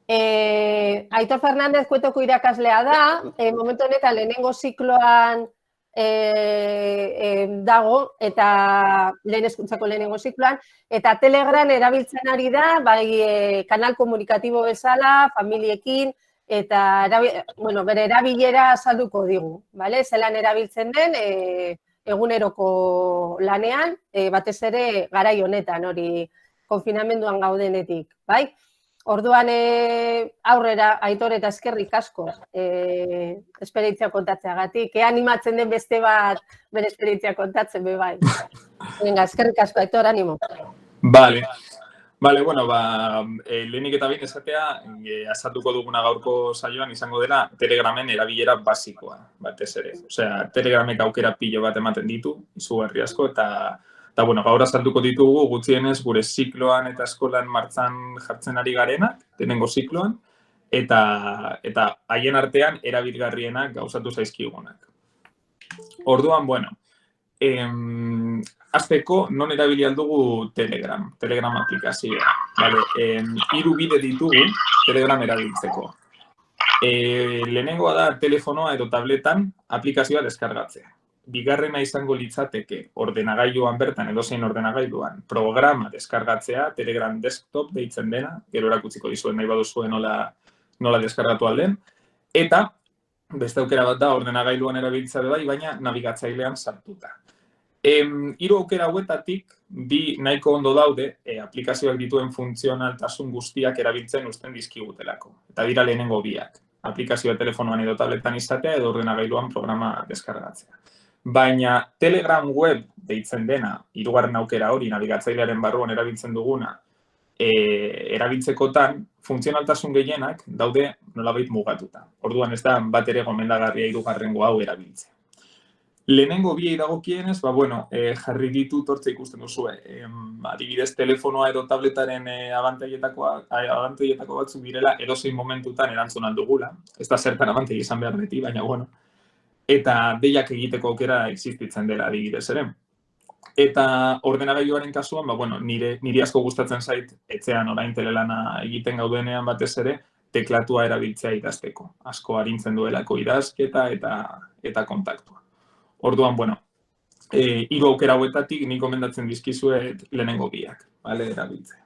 Aitor Fernandez kuetoko irakaslea da, momentu honetan lehenengo zikloan dago, eta lehen hezkuntzako lehenengo zikloan, eta Telegram erabiltzen ari da, bai kanal komunikatibo bezala, familiekin, eta bere erabilera azalduko digu, zelan erabiltzen den eguneroko lanean, batez ere garai honetan, hori konfinamenduan gaudenetik, bai? Orduan aurrera, Aitor, eta eskerrik asko esperientzia kontatzeagatik. Animatzen den beste bat bere esperientzia kontatzen, bai. Venga, eskerrik asko, Aitor, animo. Vale, bueno, lehenik eta behin esatea, azalduko duguna gaurko saioan izango dela Telegramen erabilera basikoa, batez ere. Osea, Telegramek aukera pilo bat ematen ditu, izugarri asko, eta bueno, gaur azalduko ditugu gutxienez gure zikloan eta eskolan martxan jartzen ari garenak, lehenengo zikloan, eta haien artean erabilgarrienak gauzatu zaizkigunak. Orduan, bueno, hasteko non erabili aldugu Telegram aplikazioa. Hiru bide ditugu Telegram erabiltzeko. Lehenengoa da telefonoa edo tabletan aplikazioa deskargatzea. Bigarrena izango litzateke ordenagailuan bertan, edozein ordenagailuan, programa deskargatzea, Telegram Desktop deitzen dena, gero erakutsiko dizuen nahi baduzuen nola deskargatu alden, eta beste aukera bat da ordenagailuan erabiltza bai, baina nabigatzailean sartuta. Hiru aukera hauetatik, bi nahiko ondo daude, aplikazioak dituen funtzionaltasun guztiak erabiltzen uzten dizkigutelako. Eta dira lehenengo biak, aplikazioa telefonoan edo tabletan izatea edo ordenagailuan programa deskargatzea. Baina Telegram web deitzen dena, hirugarren aukera hori, nabigatzailearen barruan erabiltzen duguna, erabiltzekotan, funtzionaltasun gehienak daude nolabait mugatuta. Orduan ez da bat ere gomendagarria hirugarrengo hau erabiltzea. Lehenengo biei dagokienez, jarri ditut hortze ikusten duzue. Adibidez, telefonoa edo tabletaren abantailetako batzuk direla edozein momentutan erantzun aldugula. Ez da zertan abantai izan behar beti, baina bueno. Eta deiak egiteko aukera existitzen dela adibidez ere. Eta ordenagailuaren kasuan, niri asko gustatzen zait etxean orain telelana egiten gaudenean batez ere, teklatua erabiltzea idazteko. Asko arintzen duelako idazketa eta kontaktua. Orduan, hiru aukera hauetatik nik gomendatzen dizkizuet lehenengo biak, erabiltzea.